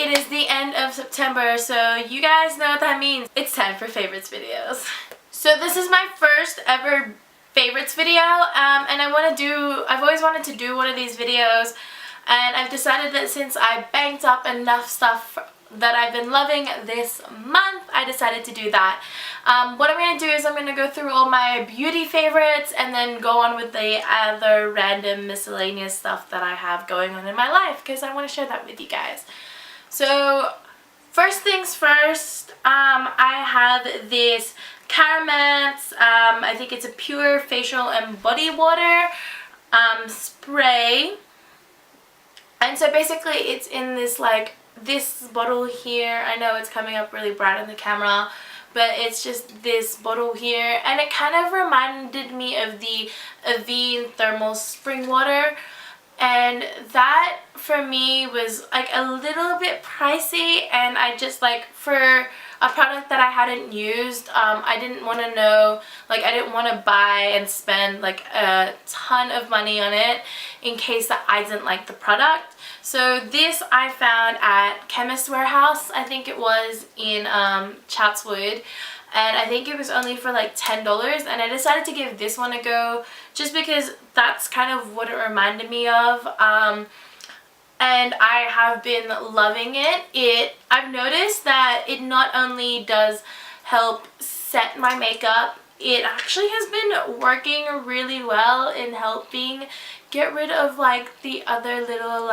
it is the end of September, so you guys know what that means. It's time for favorites videos. So this is my first ever favorites video, and I've always wanted to do one of these videos, and I've decided that since I banked up enough stuff that I've been loving this month, I decided to do that. What I'm going to do is I'm going to go through all my beauty favorites and then go on with the other random miscellaneous stuff that I have going on in my life, because I want to share that with you guys. So first things first, I have this Caramance, I think it's a pure facial and body water spray, and so basically it's in this this bottle here. I know it's coming up really bright on the camera, but it's just this bottle here, and it kind of reminded me of the Avene thermal spring water, and that for me was like a little bit pricey, and I just for a product that I hadn't used, I didn't want to know, I didn't want to buy and spend a ton of money on it in case that I didn't like the product. So this I found at Chemist Warehouse, I think it was in Chatswood, and I think it was only for $10, and I decided to give this one a go just because that's kind of what it reminded me of. And I have been loving it. I've noticed that it not only does help set my makeup, it actually has been working really well in helping get rid of the other little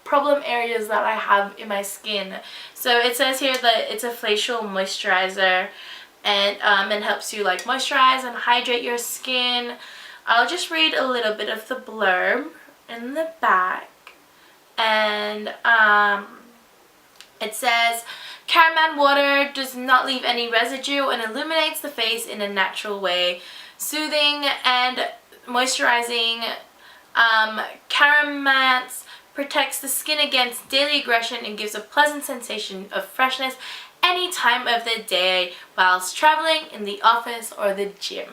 problem areas that I have in my skin. So it says here that it's a facial moisturizer, and it helps you moisturize and hydrate your skin. I'll just read a little bit of the blurb in the back, and it says, Caramance water does not leave any residue and illuminates the face in a natural way, soothing and moisturizing. Caramance protects the skin against daily aggression and gives a pleasant sensation of freshness any time of the day whilst traveling, in the office, or the gym.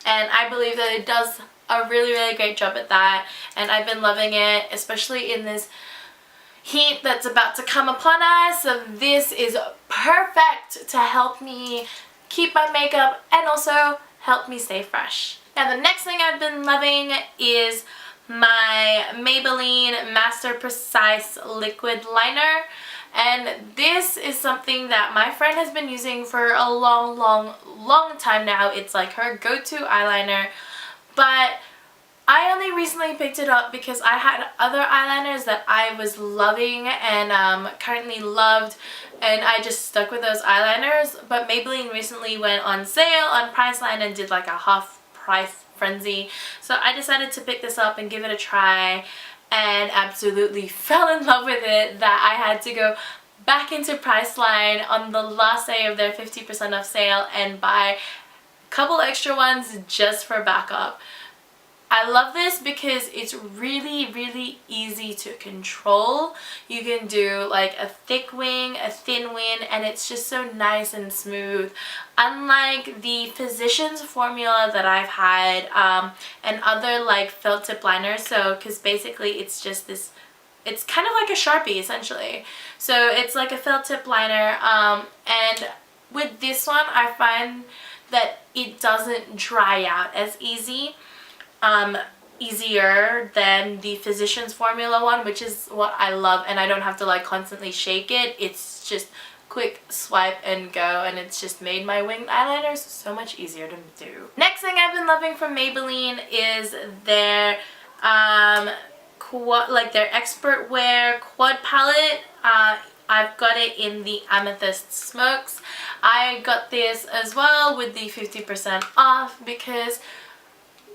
And I believe that it does a really great job at that, and I've been loving it, especially in this heat that's about to come upon us. So this is perfect to help me keep my makeup and also help me stay fresh. Now the next thing I've been loving is my Maybelline Master Precise Liquid Liner, and this is something that my friend has been using for a long time now. It's her go-to eyeliner, but I only recently picked it up because I had other eyeliners that I was loving and currently loved, and I just stuck with those eyeliners. But Maybelline recently went on sale on Priceline and did a half price frenzy, so I decided to pick this up and give it a try, and absolutely fell in love with it that I had to go back into Priceline on the last day of their 50% off sale and buy a couple extra ones just for backup. I love this because it's really easy to control. You can do a thick wing, a thin wing, and it's just so nice and smooth. Unlike the Physicians formula that I've had and other felt tip liners, so because basically it's just this, it's kind of like a Sharpie essentially. So it's like a felt tip liner, and with this one I find that it doesn't dry out as easier than the Physicians formula one, which is what I love, and I don't have to constantly shake it. It's just quick swipe and go, and it's just made my winged eyeliners so much easier to do. Next thing I've been loving from Maybelline is their their Expert Wear Quad Palette. I've got it in the Amethyst Smokes. I got this as well with the 50% off because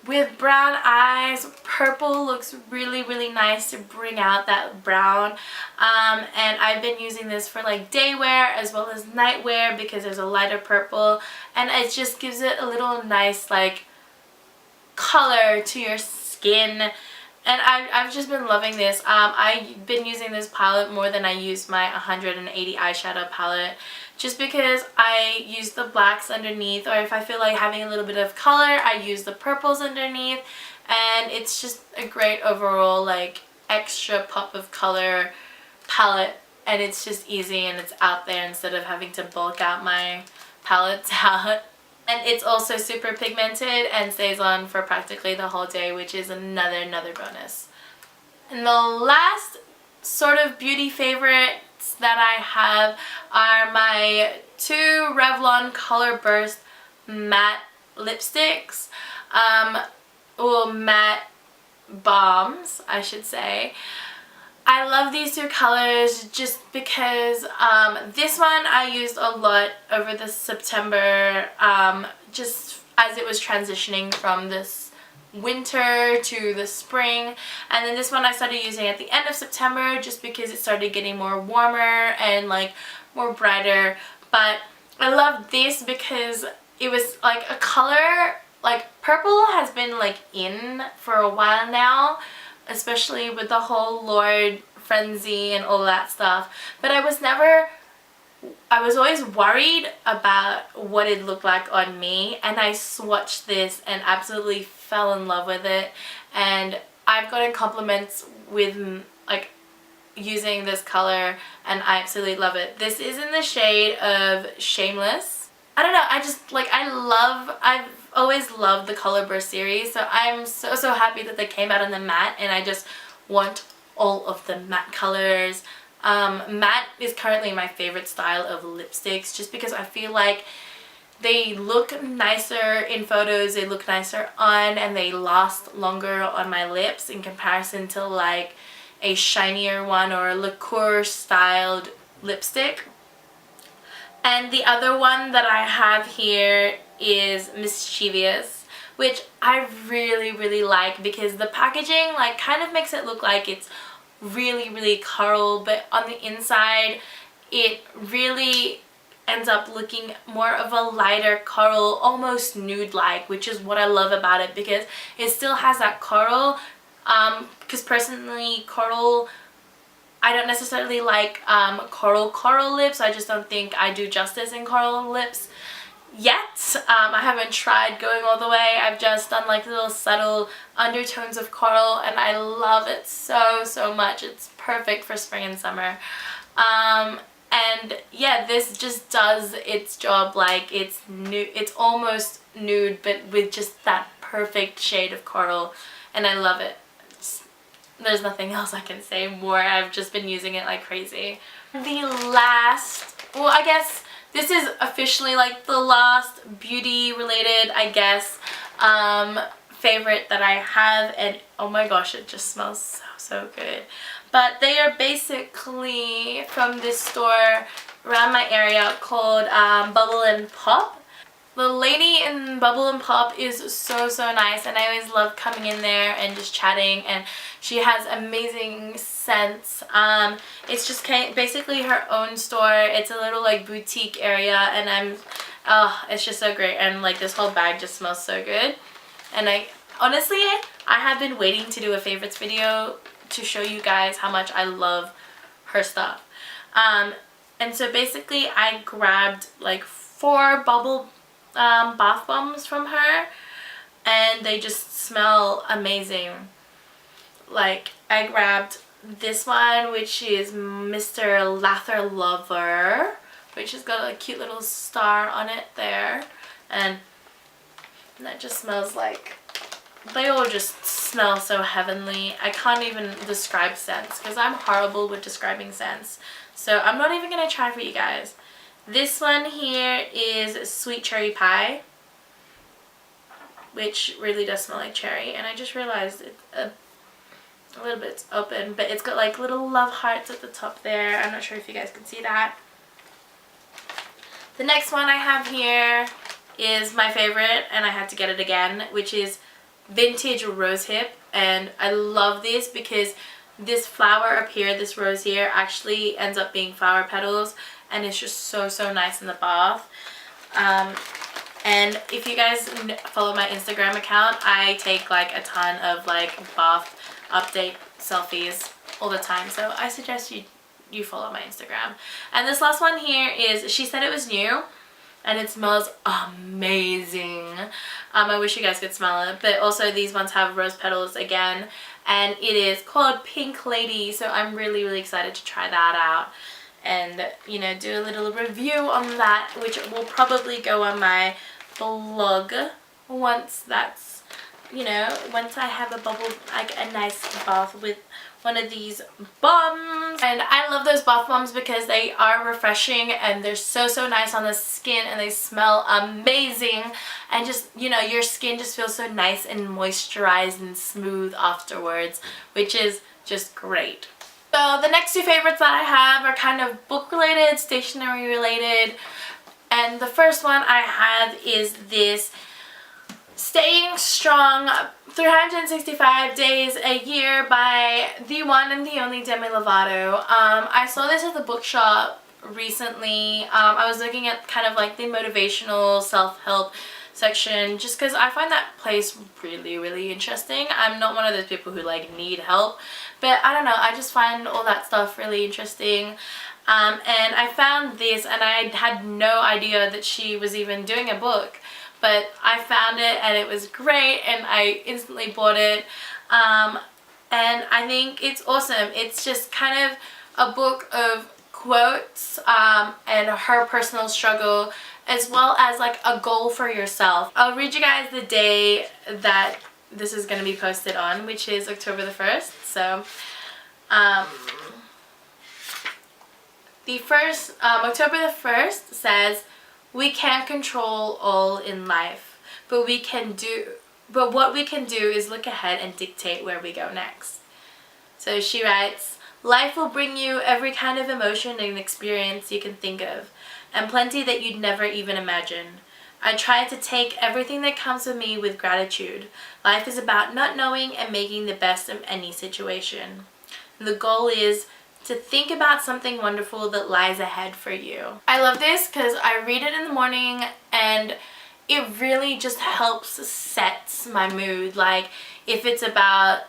with brown eyes, purple looks really nice to bring out that brown, and I've been using this for day wear as well as night wear because there's a lighter purple, and it just gives it a little nice color to your skin. And I've just been loving this. I've been using this palette more than I use my 180 eyeshadow palette, just because I use the blacks underneath, or if I feel like having a little bit of color, I use the purples underneath, and it's just a great overall extra pop of color palette, and it's just easy and it's out there instead of having to bulk out my palettes out. And it's also super pigmented and stays on for practically the whole day, which is another bonus. And the last sort of beauty favorites that I have are my two Revlon Color Burst matte lipsticks, or matte balms I should say. I love these two colors just because this one I used a lot over the September, just as it was transitioning from this winter to the spring, and then this one I started using at the end of September just because it started getting more warmer and like more brighter. But I love this because it was like a color, like purple has been like in for a while now, especially with the whole Lord frenzy and all that stuff, but I was always worried about what it looked like on me, and I swatched this and absolutely fell in love with it, and I've gotten compliments with like using this color and I absolutely love it. This is in the shade of Shameless. I don't know, I just like, I've always loved the Color Burst series, so I'm so happy that they came out in the matte, and I just want all of the matte colors. Matte is currently my favorite style of lipsticks just because I feel like they look nicer in photos, they look nicer on, and they last longer on my lips in comparison to like a shinier one or a liqueur styled lipstick. And the other one that I have here is Mischievous, which I really like because the packaging like kind of makes it look like it's really coral, but on the inside it really ends up looking more of a lighter coral, almost nude like, which is what I love about it because it still has that coral, because personally coral, I don't necessarily like coral lips. I just don't think I do justice in coral lips yet. I haven't tried going all the way. I've just done like little subtle undertones of coral, and I love it so much. It's perfect for spring and summer. And yeah, this just does its job. Like it's nude, it's almost nude, but with just that perfect shade of coral, and I love it. There's nothing else I can say more. I've just been using it like crazy. The last, well, I guess this is officially like the last beauty related, I guess, favorite that I have, and oh my gosh, it just smells so good. But they are basically from this store around my area called Bubble and Pop. The lady in Bubble and Pop is so nice, and I always love coming in there and just chatting, and she has amazing scents. It's just basically her own store. It's a little like boutique area, and it's just so great, and like this whole bag just smells so good. And honestly, I have been waiting to do a favorites video to show you guys how much I love her stuff. And so basically I grabbed like 4 bubble bath bombs from her, and they just smell amazing. Like I grabbed this one, which is Mr. Lather Lover, which has got a cute little star on it there, and that just smells like, they all just smell so heavenly. I can't even describe scents because I'm horrible with describing scents, so I'm not even gonna try for you guys. This one here is Sweet Cherry Pie, which really does smell like cherry, and I just realized it's a little bit open, but it's got like little love hearts at the top there. I'm not sure if you guys can see that. The next one I have here is my favorite, and I had to get it again, which is Vintage Rosehip, and I love this because this flower up here, this rose here, actually ends up being flower petals, and it's just so nice in the bath. And if you guys follow my Instagram account, I take like a ton of like bath update selfies all the time, so I suggest you follow my Instagram. And this last one here is, she said it was new, and it smells amazing. I wish you guys could smell it, but also these ones have rose petals again, and it is called Pink Lady, so I'm really excited to try that out and, you know, do a little review on that, which will probably go on my blog once that's, you know, once I have a bubble, like a nice bath with one of these bombs. And I love those bath bombs because they are refreshing and they're so nice on the skin, and they smell amazing, and just, you know, your skin just feels so nice and moisturized and smooth afterwards, which is just great. So the next two favorites that I have are kind of book related, stationery related, and the first one I have is this Staying Strong 365 Days a Year by the one and the only Demi Lovato. I saw this at the bookshop recently. I was looking at kind of like the motivational self-help section just because I find that place really interesting. I'm not one of those people who like need help, but I don't know, I just find all that stuff really interesting. And I found this and I had no idea that she was even doing a book, but I found it and it was great and I instantly bought it. And I think it's awesome. It's just kind of a book of quotes and her personal struggle, as well as like a goal for yourself. I'll read you guys the day that this is going to be posted on, which is October the 1st. So the first, October the 1st says, "We can't control all in life, but what we can do is look ahead and dictate where we go next." So she writes, "Life will bring you every kind of emotion and experience you can think of, and plenty that you'd never even imagine. I try to take everything that comes with me with gratitude. Life is about not knowing and making the best of any situation. The goal is to think about something wonderful that lies ahead for you." I love this because I read it in the morning and it really just helps set my mood. Like if it's about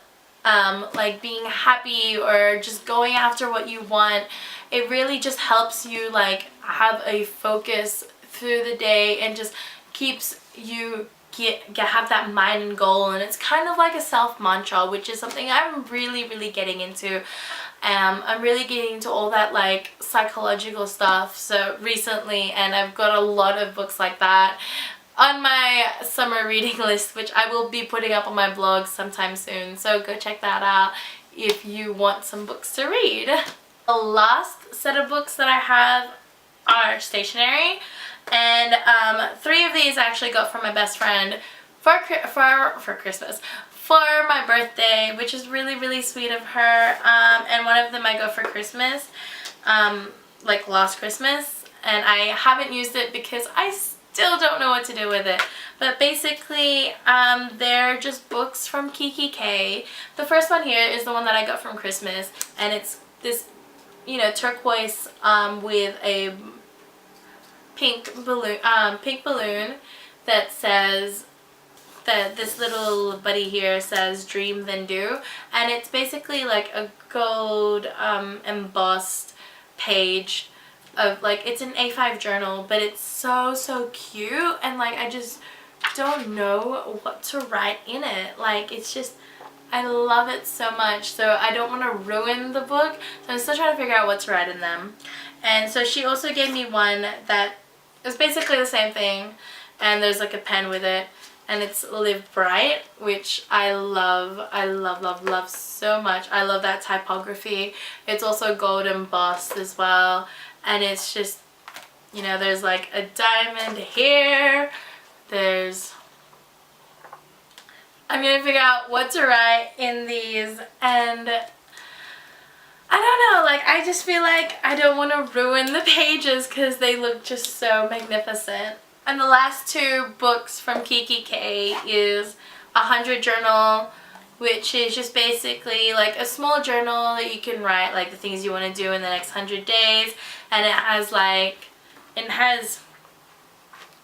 like being happy or just going after what you want, it really just helps you like have a focus through the day and just keeps you have that mind and goal. And it's kind of like a self mantra, which is something I'm really getting into. I'm really getting into all that like psychological stuff so recently, and I've got a lot of books like that on my summer reading list, which I will be putting up on my blog sometime soon, so go check that out if you want some books to read. The last set of books that I have are stationery, and 3 of these I actually got from my best friend for Christmas, for my birthday, which is really sweet of her, and one of them I got for Christmas, like last Christmas, and I haven't used it because I still don't know what to do with it. But basically they're just books from Kiki K. The first one here is the one that I got from Christmas, and it's this, you know, turquoise with a pink balloon that says that this little buddy here says "Dream Then Do," and it's basically like a gold embossed page of like, it's an A5 journal, but it's so cute, and like I just don't know what to write in it. Like it's just, I love it so much, so I don't want to ruin the book, so I'm still trying to figure out what to write in them. And so she also gave me one that is basically the same thing, and there's like a pen with it, and it's Live Bright, which I love so much. I love that typography. It's also gold embossed as well, and it's just, you know, there's like a diamond here, there's, I'm gonna figure out what to write in these, and I don't know, like I just feel like I don't want to ruin the pages because they look just so magnificent. And the last 2 books from Kiki K is 100 Journal, which is just basically like a small journal that you can write like the things you want to do in the next 100 days, and it has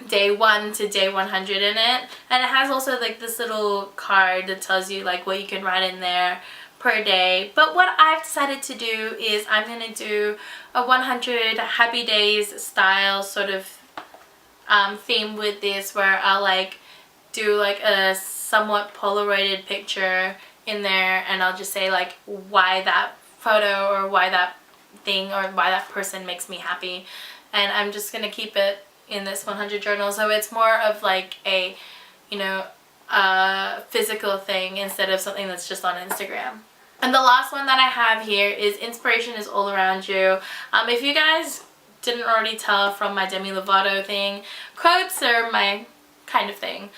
day 1 to day 100 in it, and it has also like this little card that tells you like what you can write in there per day. But what I've decided to do is I'm gonna do a 100 happy days style sort of theme with this, where I'll like do like a somewhat polaroided picture in there, and I'll just say like why that photo or why that thing or why that person makes me happy. And I'm just gonna keep it in this 100 journal, so it's more of like a, you know, a physical thing instead of something that's just on Instagram. And the last one that I have here is inspiration is all around you. If you guys didn't already tell from my Demi Lovato thing, quotes are my kind of thing.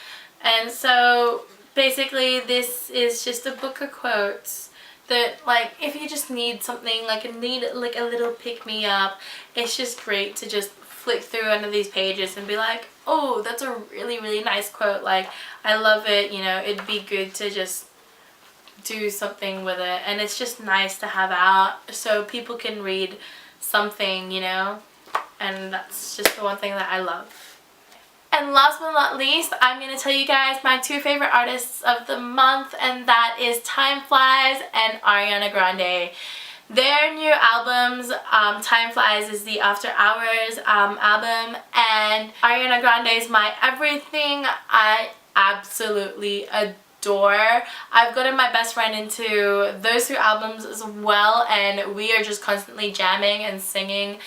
And so basically this is just a book of quotes that, like, if you just need something, like a little pick-me-up, it's just great to just flick through under these pages and be like, oh, that's a really, really nice quote, like, I love it, you know, it'd be good to just do something with it. And it's just nice to have out so people can read something, you know, and that's just the one thing that I love. And last but not least, I'm going to tell you guys my 2 favorite artists of the month, and that is Time Flies and Ariana Grande. Their new albums, Time Flies is the After Hours album, and Ariana Grande is my everything. I absolutely adore. I've gotten my best friend into those 2 albums as well, and we are just constantly jamming and singing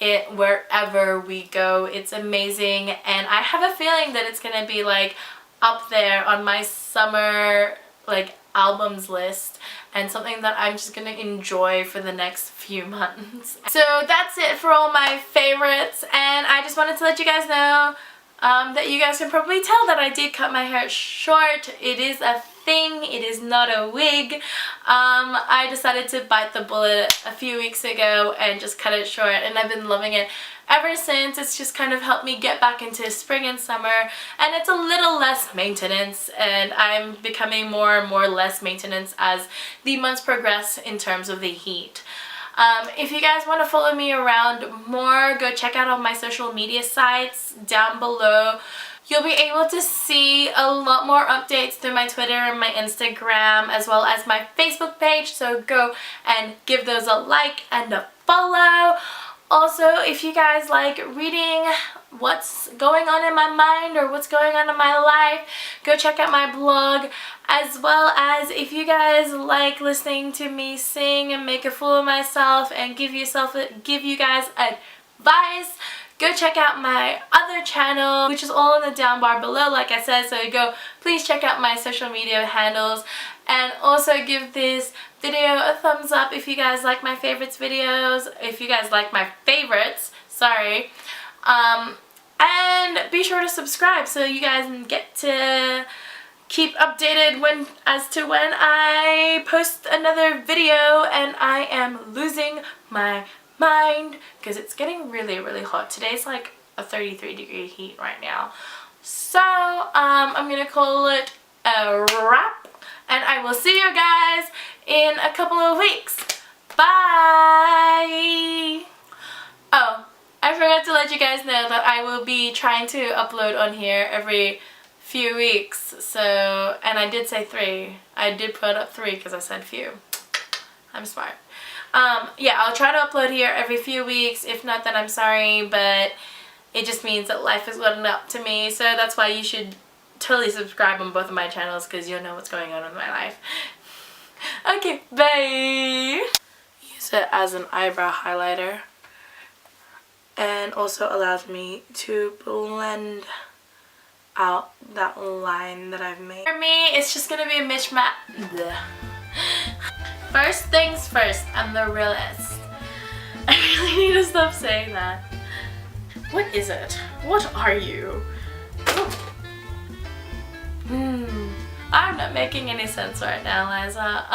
it wherever we go. It's amazing, and I have a feeling that it's gonna be like up there on my summer like albums list, and something that I'm just gonna enjoy for the next few months. So that's it for all my favorites, and I just wanted to let you guys know that you guys can probably tell that I did cut my hair short. It is a thing, it is not a wig. I decided to bite the bullet a few weeks ago and just cut it short, and I've been loving it ever since. It's just kind of helped me get back into spring and summer, and it's a little less maintenance, and I'm becoming more and more less maintenance as the months progress in terms of the heat. If you guys want to follow me around more, go check out all my social media sites down below. You'll be able to see a lot more updates through my Twitter and my Instagram, as well as my Facebook page, so go and give those a like and a follow. Also, if you guys like reading what's going on in my mind or what's going on in my life, go check out my blog. As well as if you guys like listening to me sing and make a fool of myself and give you guys advice, go check out my other channel, which is all in the down bar below, like I said. So please check out my social media handles, and also give this video a thumbs up if you guys like my favorites videos, if you guys like my favorites, sorry. And be sure to subscribe so you guys get to keep updated as to when I post another video. And I am losing my mind because it's getting really, really hot. Today's like a 33-degree heat right now. So I'm gonna call it a wrap, and I will see you guys in a couple of weeks. Bye! Oh, I forgot to let you guys know that I will be trying to upload on here every few weeks. So, and I did say 3. I did put up 3 because I said few. I'm smart. Yeah, I'll try to upload here every few weeks. If not, then I'm sorry, but it just means that life is letting up to me. So that's why you should totally subscribe on both of my channels, because you'll know what's going on in my life. Okay, bye! Use it as an eyebrow highlighter, and also allows me to blend out that line that I've made. For me, it's just gonna be a mishmash. First things first, I'm the realist. I really need to stop saying that. What is it? What are you? I'm not making any sense right now, Liza.